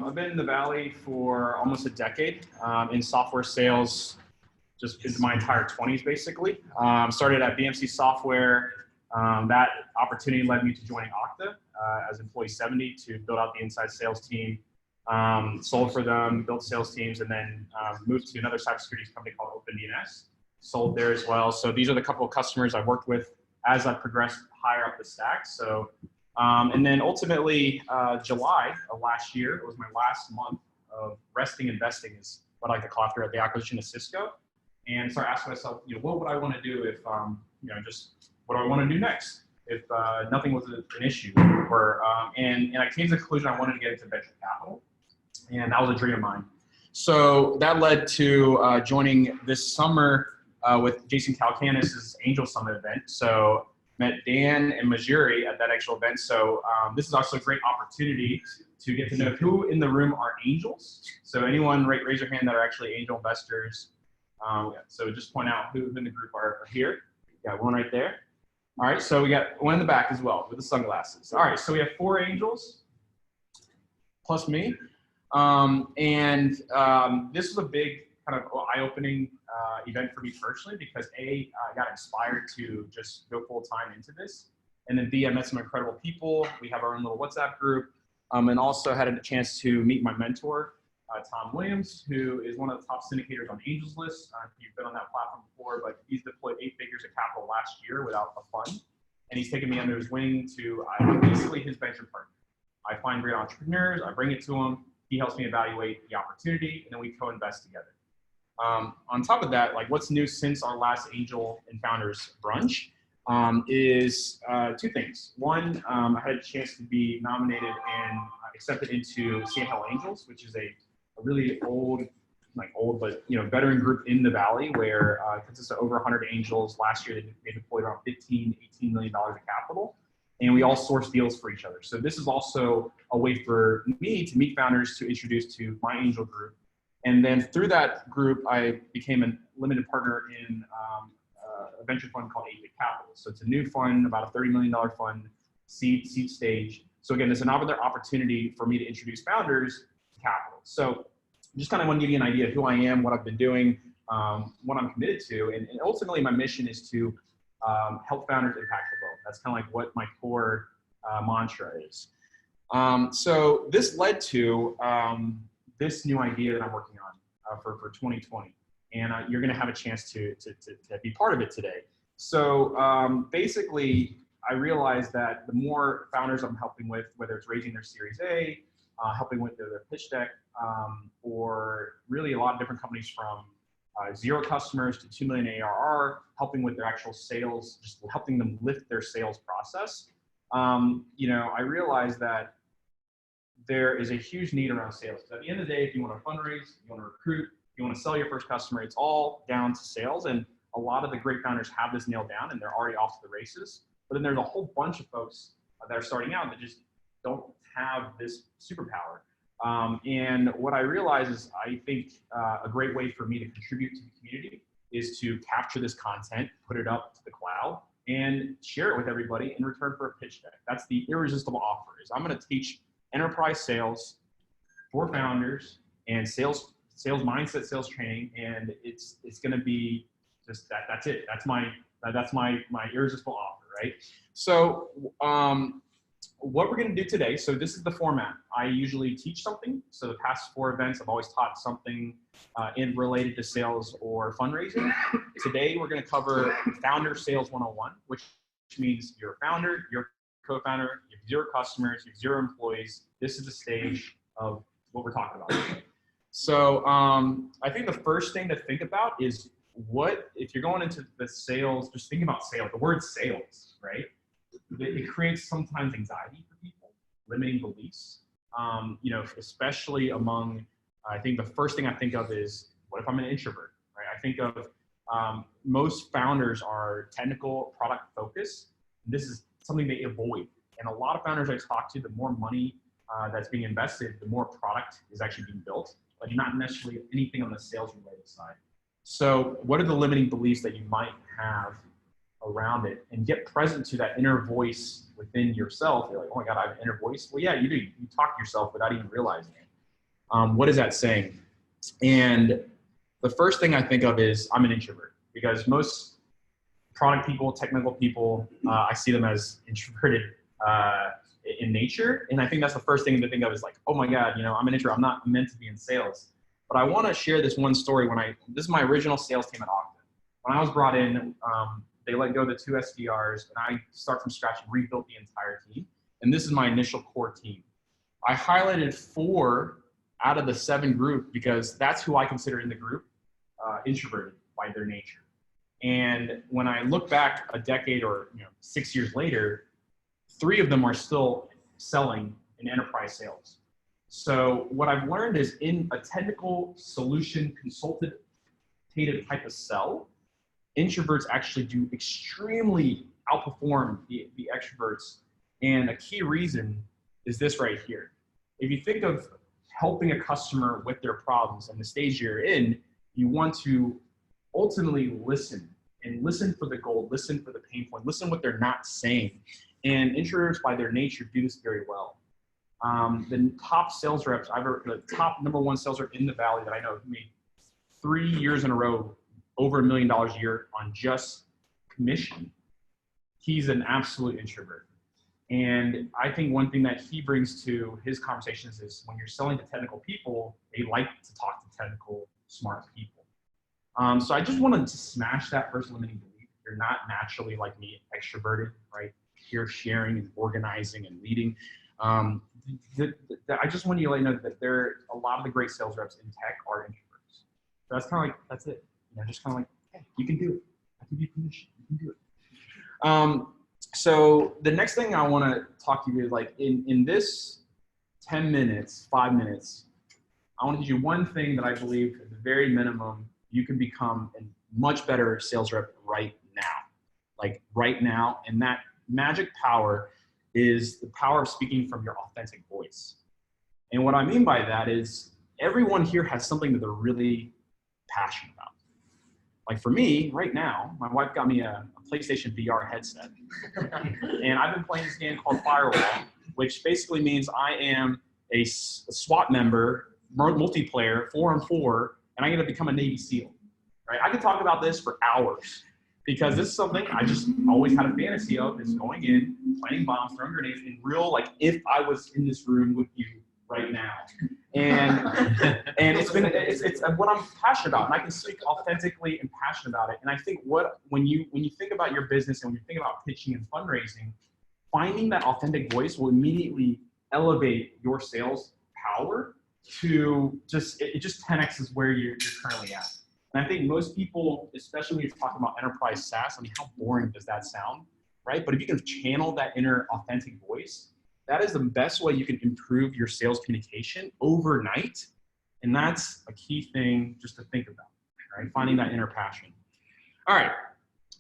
I've been in the Valley for almost a decade in software sales, just into my entire 20s basically. Started at BMC Software. That opportunity led me to joining Okta as employee 70 to build out the inside sales team. Sold for them, built sales teams, and then moved to another cybersecurity company called OpenDNS. Sold there as well. So these are the couple of customers I've worked with as I progressed higher up the stack. So, and then ultimately, July of last year was my last month of resting and vesting, is what I like to call after the acquisition of Cisco. And started asking myself, what would I want to do if, just what do I want to do next if nothing was an issue? And I came to the conclusion I wanted to get into venture capital, and that was a dream of mine. So that led to joining this summer with Jason Calacanis' Angel Summit event. So met Dan and Majuri at that actual event. So this is also a great opportunity to get to know who in the room are angels. So anyone raise your hand that are actually angel investors. So just point out who in the group are here. Got one right there. All right, so we got one in the back as well with the sunglasses. All right, so we have 4 angels plus me. This was a big kind of eye-opening event for me personally because A, I got inspired to just go full-time into this. And then B, I met some incredible people. We have our own little WhatsApp group. And also had a chance to meet my mentor, Tom Williams, who is one of the top syndicators on Angels List. You've been on that platform before, but he's deployed 8 figures of capital last year without a fund. And he's taken me under his wing to, I'm basically his venture partner. I find great entrepreneurs, I bring it to him, he helps me evaluate the opportunity, and then we co-invest together. On top of that, like what's new since our last Angel and Founders Brunch is 2 things. One, I had a chance to be nominated and accepted into Sand Hill Angels, which is a really old, but veteran group in the Valley where it consists of over 100 angels. Last year, they deployed around $15, $18 million of capital, and we all source deals for each other. So this is also a way for me to meet founders, to introduce to my angel group. And then through that group, I became a limited partner in a venture fund called 8 Capital. So it's a new fund, about a $30 million fund, seed stage. So again, it's another opportunity for me to introduce founders to capital. So just kind of want to give you an idea of who I am, what I've been doing, what I'm committed to. And ultimately, my mission is to help founders impact the world. That's kind of like what my core mantra is. So this led to this new idea that I'm working on for 2020. And you're going to have a chance to be part of it today. So basically, I realized that the more founders I'm helping with, whether it's raising their Series A, helping with their pitch deck, or really a lot of different companies from 0 customers to 2 million ARR, helping with their actual sales, just helping them lift their sales process. I realized that there is a huge need around sales. At the end of the day, if you want to fundraise, you want to recruit, you want to sell your first customer, it's all down to sales. And a lot of the great founders have this nailed down and they're already off to the races. But then there's a whole bunch of folks that are starting out that just don't have this superpower. And what I realize is I think a great way for me to contribute to the community is to capture this content, put it up to the cloud, and share it with everybody in return for a pitch deck. That's the irresistible offer. Is I'm going to teach enterprise sales for founders and sales mindset, sales training, and it's going to be just that. That's it. That's my irresistible offer, right? So what we're going to do today, so this is the format. I usually teach something. So the past 4 events, I've always taught something related to sales or fundraising. Today, we're going to cover Founder Sales 101, which means you're a founder, you're a co-founder, you have 0 customers, you have 0 employees. This is the stage of what we're talking about today. So I think the first thing to think about is if you're going into the sales, just think about sales, the word sales, right? It creates sometimes anxiety for people, limiting beliefs, especially among, I think the first thing I think of is, what if I'm an introvert, right? I think of most founders are technical product focused. This is something they avoid. And a lot of founders I talk to, the more money that's being invested, the more product is actually being built, but not necessarily anything on the sales related side. So what are the limiting beliefs that you might have around it, and get present to that inner voice within yourself? You're like, oh my God, I have an inner voice. Well, yeah, you do. You talk to yourself without even realizing it. What is that saying? And the first thing I think of is I'm an introvert, because most product people, technical people, I see them as introverted in nature. And I think that's the first thing to think of is like, oh my God, you know, I'm an introvert. I'm not meant to be in sales. But I want to share this one story. This is my original sales team at Okta. When I was brought in, they let go of the 2 SDRs, and I start from scratch and rebuilt the entire team. And this is my initial core team. I highlighted 4 out of the 7 group because that's who I consider in the group introverted by their nature. And when I look back a decade or 6 years later, 3 of them are still selling in enterprise sales. So what I've learned is in a technical solution consultative type of sell, introverts actually do extremely outperform the extroverts. And a key reason is this right here. If you think of helping a customer with their problems and the stage you're in, you want to ultimately listen, and listen for the gold, listen for the pain point, listen what they're not saying. And introverts by their nature do this very well. The top sales reps, the top #1 sales rep in the Valley that I know made 3 years in a row over $1 million a year on just commission. He's an absolute introvert. And I think one thing that he brings to his conversations is when you're selling to technical people, they like to talk to technical, smart people. So I just wanted to smash that first limiting belief. You're not naturally like me, extroverted, right? You're sharing and organizing and leading. I just want you to let you know that a lot of the great sales reps in tech are introverts. So that's kind of like, that's it. Just kind of like, hey, you can do it. I give you permission. You can do it. So the next thing I want to talk to you is like in this 10 minutes, 5 minutes, I want to give you one thing that I believe at the very minimum, you can become a much better sales rep right now. Like right now. And that magic power is the power of speaking from your authentic voice. And what I mean by that is everyone here has something that they're really passionate about. Like for me, right now, my wife got me a PlayStation VR headset. And I've been playing this game called Firewall, which basically means I am a SWAT member, multiplayer, 4-on-4, and I get to become a Navy SEAL. Right? I could talk about this for hours because this is something I just always had a fantasy of, is going in, planting bombs, throwing grenades in real, like if I was in this room with you right now. And it's what I'm passionate about, and I can speak authentically and passionate about it. And I think when you think about your business and when you think about pitching and fundraising, finding that authentic voice will immediately elevate your sales power to just 10x where you're currently at. And I think most people, especially when you're talking about enterprise SaaS, I mean, how boring does that sound, right? But if you can channel that inner authentic voice, that is the best way you can improve your sales communication overnight. And that's a key thing just to think about, right? Finding that inner passion. All right.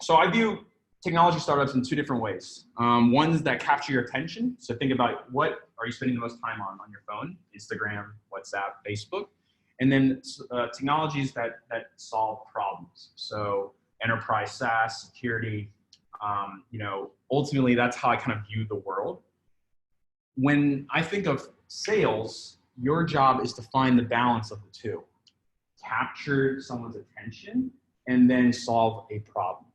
So I view technology startups in 2 different ways. Ones that capture your attention. So think about what are you spending the most time on your phone, Instagram, WhatsApp, Facebook. And then technologies that solve problems. So enterprise SaaS, security, ultimately that's how I kind of view the world. When I think of sales, your job is to find the balance of the 2. Capture someone's attention and then solve a problem.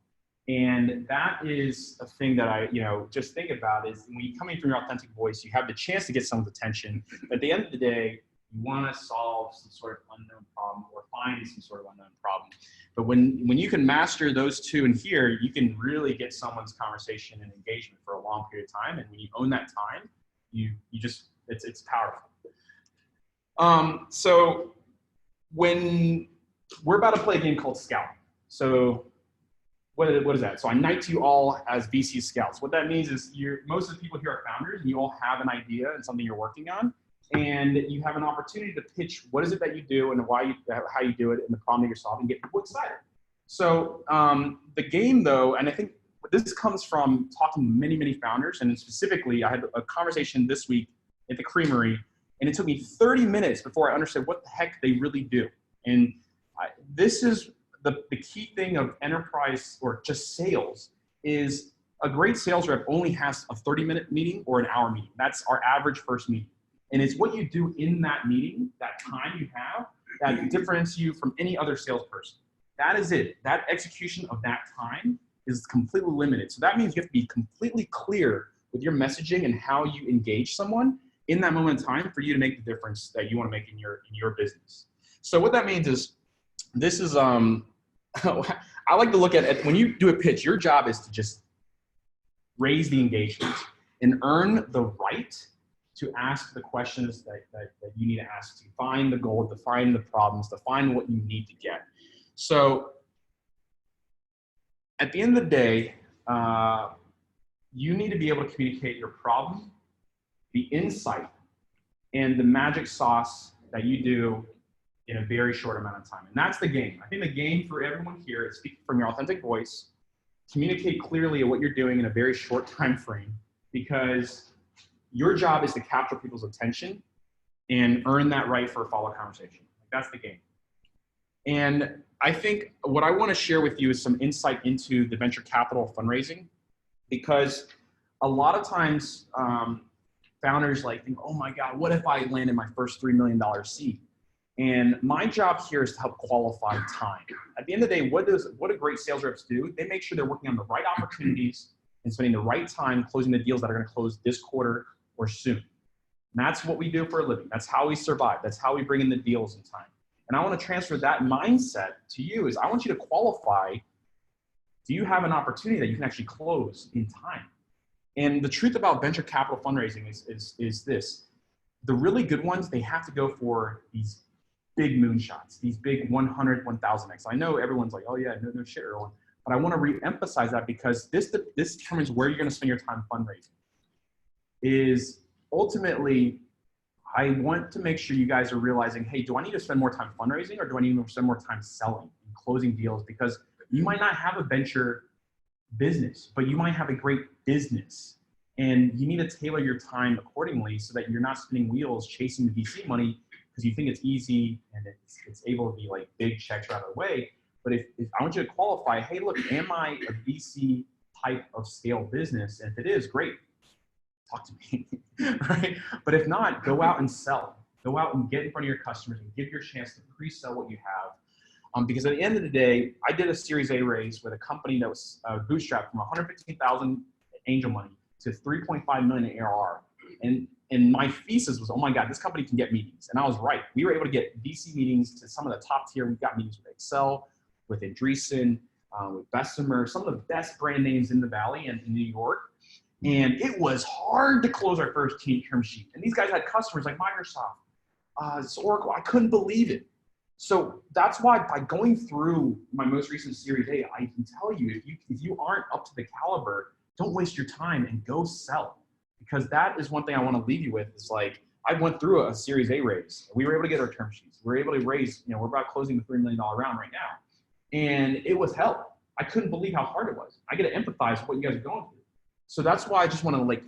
And that is a thing that I, just think about is when you're coming from your authentic voice, you have the chance to get someone's attention. But at the end of the day, you want to solve some sort of unknown problem or find some sort of unknown problem. But when you can master those 2 in here, you can really get someone's conversation and engagement for a long period of time. And when you own that time, it's powerful. So when we're about to play a game called Scout. So what is that? So I knight you all as VC scouts. What that means is most of the people here are founders, and you all have an idea and something you're working on. And you have an opportunity to pitch what is it that you do and how you do it and the problem that you're solving, get people excited. So the game though, and I think this comes from talking to many, many founders, and specifically I had a conversation this week at the Creamery, and it took me 30 minutes before I understood what the heck they really do. And this is the key thing of enterprise or just sales is a great sales rep only has a 30-minute meeting or an hour meeting. That's our average first meeting. And it's what you do in that meeting, that time you have, that differentiates you from any other salesperson. That is it. That execution of that time is completely limited. So that means you have to be completely clear with your messaging and how you engage someone in that moment in time for you to make the difference that you want to make in your business. So what that means is, this is I like to look at it when you do a pitch. Your job is to just raise the engagement and earn the right to ask the questions that you need to ask, to find the goal, to find the problems, to find what you need to get. So at the end of the day, you need to be able to communicate your problem, the insight, and the magic sauce that you do in a very short amount of time. And that's the game. I think the game for everyone here is speak from your authentic voice, communicate clearly what you're doing in a very short time frame, because your job is to capture people's attention and earn that right for a follow-up conversation. That's the game. And I think what I want to share with you is some insight into the venture capital fundraising, because a lot of times founders think, oh my God, what if I landed my first $3 million seed? And my job here is to help qualify time. At the end of the day, what do great sales reps do? They make sure they're working on the right opportunities and spending the right time closing the deals that are going to close this quarter or soon. And that's what we do for a living. That's how we survive. That's how we bring in the deals in time. And I want to transfer that mindset to you. Is I want you to qualify. Do you have an opportunity that you can actually close in time? And the truth about venture capital fundraising is this. The really good ones, they have to go for these big moonshots, these big 100, 1000x. I know everyone's like, oh yeah, no shit, Irwin. But I want to re-emphasize that, because this determines where you're going to spend your time fundraising. Is ultimately, I want to make sure you guys are realizing, hey, do I need to spend more time fundraising, or do I need to spend more time selling and closing deals? Because you might not have a venture business, but you might have a great business. And you need to tailor your time accordingly so that you're not spinning wheels chasing the VC money because you think it's easy and it's able to be big checks right away. But if I want you to qualify, hey, look, am I a VC type of scale business? And if it is, great, talk to me, right? But if not, go out and sell. Go out and get in front of your customers and give your chance to pre-sell what you have. Because at the end of the day, I did a Series A raise with a company that was bootstrapped from 115,000 angel money to 3.5 million in ARR. And my thesis was, oh my God, this company can get meetings. And I was right. We were able to get VC meetings to some of the top tier. We've got meetings with Excel, with Andreessen, with Bessemer, some of the best brand names in the Valley and in New York. And it was hard to close our first term sheet. And these guys had customers like Microsoft, Oracle. I couldn't believe it. So that's why by going through my most recent Series A, I can tell you, if you aren't up to the caliber, don't waste your time and go sell. Because that is one thing I want to leave you with, is I went through a Series A raise. We were able to get our term sheets. We were able to raise, we're about closing the $3 million round right now. And it was hell. I couldn't believe how hard it was. I get to empathize with what you guys are going through. So that's why I just want to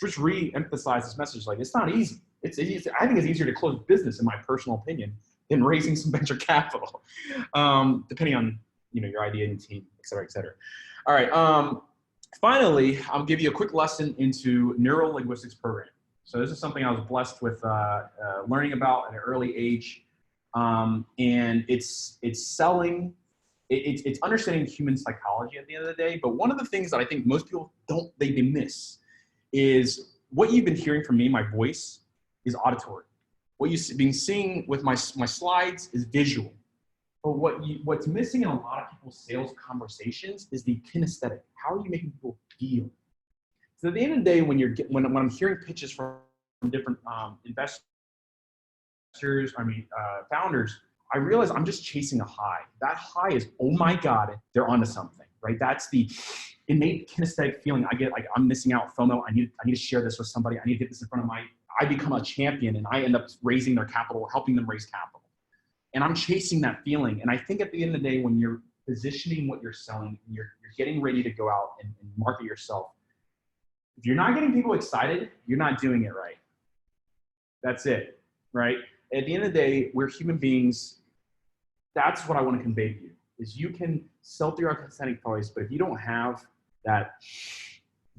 just re-emphasize this message. It's not easy. It's easy. I think it's easier to close business, in my personal opinion, than raising some venture capital, depending on your idea and team, et cetera, et cetera. All right. Finally, I'll give you a quick lesson into neuro-linguistics programming. So this is something I was blessed with learning about at an early age, and it's selling. It's understanding human psychology at the end of the day. But one of the things that I think most people they miss is what you've been hearing from me. My voice is auditory. What you've been seeing with my slides is visual. But what's missing in a lot of people's sales conversations is the kinesthetic. How are you making people feel? So at the end of the day, when I'm hearing pitches from different founders, I realize I'm just chasing a high. That high is, oh my God, they're onto something, right? That's the innate kinesthetic feeling I get. I'm missing out, FOMO. I need to share this with somebody. I need to get this in front of I become a champion, and I end up raising their capital, helping them raise capital. And I'm chasing that feeling. And I think at the end of the day, when you're positioning what you're selling, you're getting ready to go out and market yourself. If you're not getting people excited, you're not doing it right. That's it, right? At the end of the day, we're human beings. That's what I want to convey to you, is you can sell through your authentic voice, but if you don't have that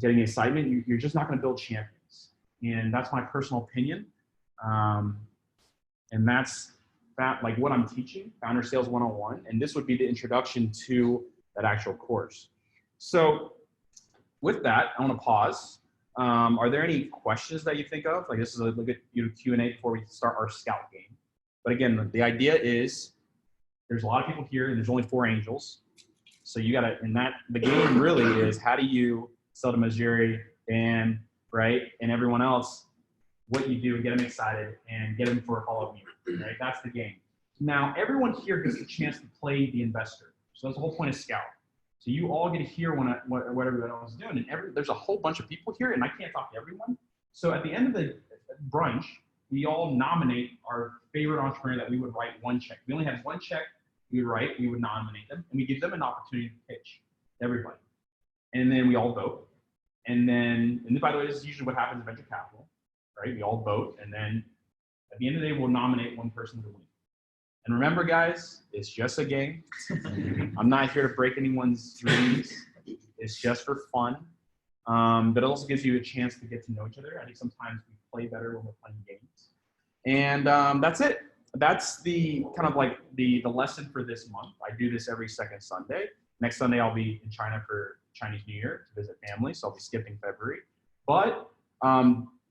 getting excitement, you're just not going to build champions. And that's my personal opinion. And that's like what I'm teaching, Founder Sales 101. And this would be the introduction to that actual course. So with that, I want to pause. Are there any questions that you think of? Like this is a look at Q&A before we start our scout game. But again, the idea is there's a lot of people here and there's only 4 angels. So you gotta, and that the game really is how do you sell to Majiri, Dan, right, and everyone else, what you do and get them excited and get them for a follow-up meeting, right? That's the game. Now, everyone here gets a chance to play the investor. So that's the whole point of Scout. So you all get to hear what everyone else is doing. And there's a whole bunch of people here, and I can't talk to everyone. So at the end of the brunch, we all nominate our favorite entrepreneur that we would write one check. We only have one check we would write, we would nominate them, and we give them an opportunity to pitch everybody. And then we all vote. And by the way, this is usually what happens in venture capital, right? We all vote, and then at the end of the day, we'll nominate one person to win. And remember, guys, it's just a game. I'm not here to break anyone's dreams. It's just for fun. But it also gives you a chance to get to know each other. I think sometimes we play better when we're playing games. And that's it. That's the kind of like the lesson for this month. I do this every second Sunday. Next Sunday, I'll be in China for Chinese New Year to visit family, so I'll be skipping February. But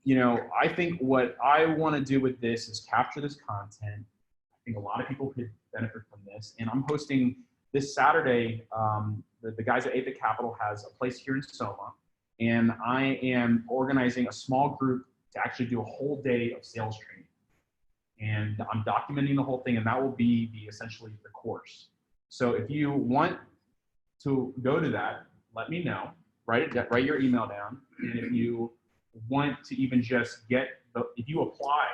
you know, I think what I want to do with this is capture this content. I think a lot of people could benefit from this. And I'm hosting this Saturday. The guys at Apex Capital has a place here in Soma, and I am organizing a small group to actually do a whole day of sales training. And I'm documenting the whole thing, and that will be essentially the course. So if you want to go to that, let me know. Write your email down, and if you want to even just if you apply,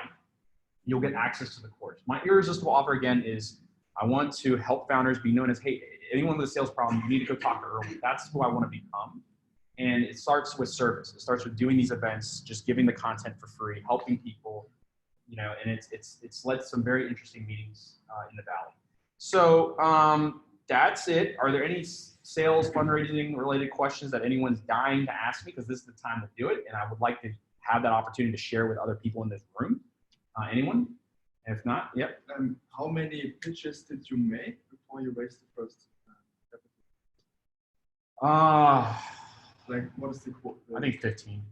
you'll get access to the course. My irresistible offer again is I want to help founders be known as, hey, anyone with a sales problem, you need to go talk to Irwin. That's who I want to become. And it starts with service. It starts with doing these events, just giving the content for free, helping people, you know, and it's led to some very interesting meetings in the Valley. So that's it. Are there any sales fundraising related questions that anyone's dying to ask me? Because this is the time to do it. And I would like to have that opportunity to share with other people in this room. Anyone? If not, yep. How many pitches did you make before you raised the first capital? Like, what is the quote? I think 15.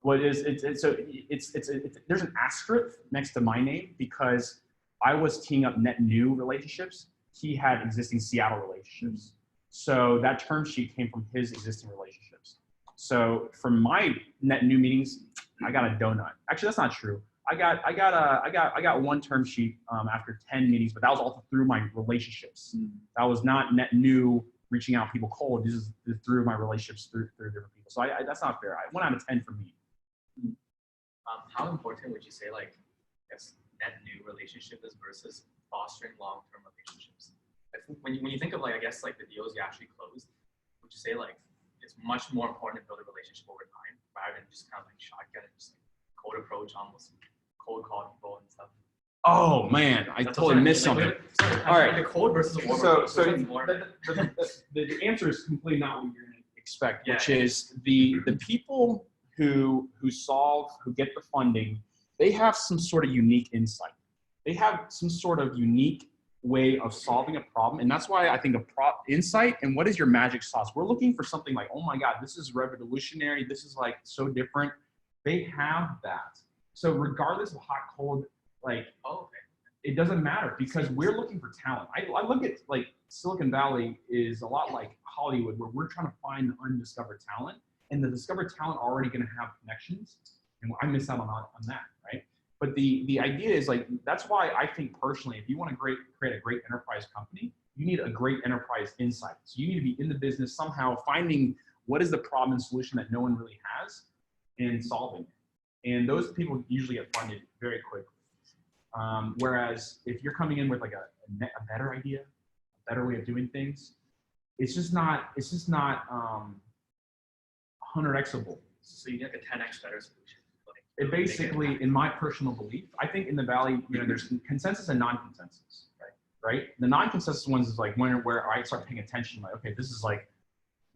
What is there's an asterisk next to my name because I was teeing up net new relationships. He had existing Seattle relationships. So that term sheet came from his existing relationships. So from my net new meetings, I got a donut. Actually, that's not true. I got one term sheet after 10 meetings, but that was all through my relationships. That was not net new reaching out people cold. This is through my relationships through different people. So that's not fair. 1 out of 10 for me. How important would you say, like, net new relationship is versus fostering long-term relationships? I think when you think of, like, I guess, like the deals you actually closed, would you say, like, it's much more important to build a relationship over time rather than just kind of like shotgun and just like cold approach, almost cold call people and stuff? Oh man, I totally missed something. All right, the cold versus the warm. So the answer is completely not what you're going to expect, which is the people who get the funding, they have some sort of unique insight. They have some sort of unique way of solving a problem, and that's why I think insight and what is your magic sauce. We're looking for something like, oh my God, this is revolutionary. This is like so different. They have that. So regardless of hot, cold, like, it doesn't matter because we're looking for talent. I look at like Silicon Valley is a lot like Hollywood where we're trying to find the undiscovered talent, and the discovered talent are already going to have connections, and I miss out on that, right? But the idea is like, that's why I think personally, if you want to create a great enterprise company, you need a great enterprise insight. So you need to be in the business somehow finding what is the problem and solution that no one really has and solving it. And those people usually get funded very quickly. Whereas if you're coming in with like a better idea, a better way of doing things, it's just not 100xable. So you get a 10x better solution. It basically, in my personal belief, I think in the Valley, you know, there's consensus and non-consensus, right? The non-consensus ones is like where I start paying attention, like, okay, this is like,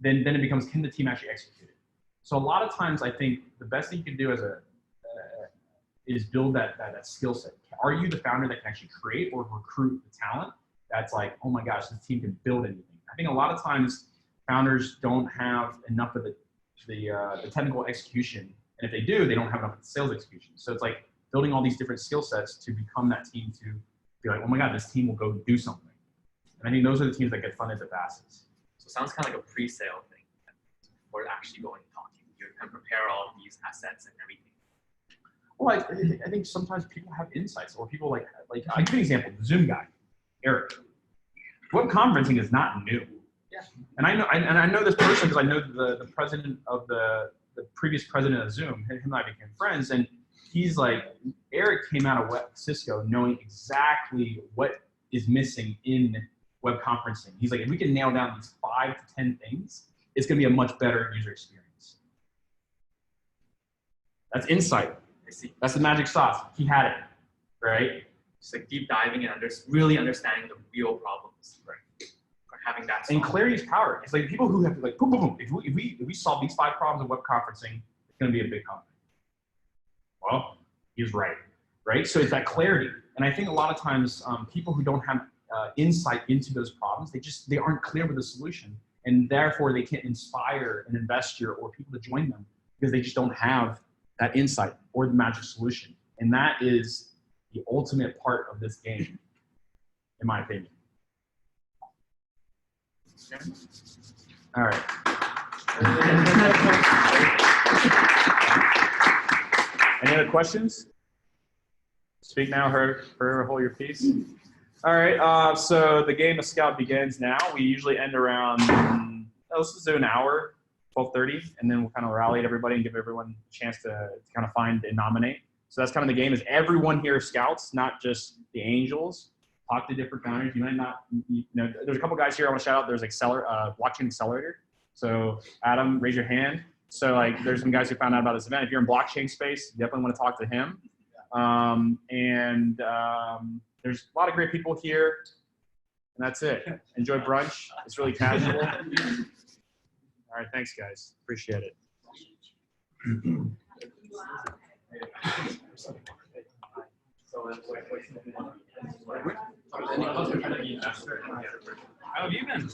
then it becomes, can the team actually execute it? So a lot of times I think the best thing you can do as is build that skill set. Are you the founder that can actually create or recruit the talent that's like, oh my gosh, this team can build anything? I think a lot of times founders don't have enough of the technical execution, and if they do, they don't have enough of the sales execution. So it's like building all these different skill sets to become that team to be like, oh my god, this team will go do something. And I think those are the teams that get funded the fastest. So it sounds kind of like a pre-sale thing before actually going and talking. You kind of prepare all of these assets and everything. Well, I think sometimes people have insights, or people like I'll give you an example. The Zoom guy, Eric. Web conferencing is not new. Yeah. And I know this person because I know the president of the previous president of Zoom. Him and I became friends, and he's like, Eric came out of Cisco knowing exactly what is missing in web conferencing. He's like, if we can nail down these 5 to 10 things, it's going to be a much better user experience. That's insight. I see. That's the magic sauce. He had it, right? Just like deep diving and really understanding the real problems. Right. Or having that. And clarity is power. It's like people who have like, boom, boom, boom. If we solve these 5 problems in web conferencing, it's going to be a big company. Well, he's right, right? So it's that clarity. And I think a lot of times people who don't have insight into those problems, they aren't clear with the solution, and therefore they can't inspire an investor or people to join them because they just don't have that insight or the magic solution. And that is the ultimate part of this game, in my opinion. All right. Any other questions? Speak now, or hold your peace. All right, so the game of Scout begins now. We usually end around, let's just do an hour, 12:30, and then we'll kind of rally everybody and give everyone a chance to kind of find and nominate. So that's kind of the game, is everyone here is scouts, not just the angels. Talk to different founders. You might not, there's a couple guys here I want to shout out. There's Blockchain Accelerator. So Adam, raise your hand. So like, there's some guys who found out about this event. If you're in blockchain space, you definitely want to talk to him. There's a lot of great people here, and that's it. Enjoy brunch. It's really casual. All right, thanks guys. Appreciate it. How have you been?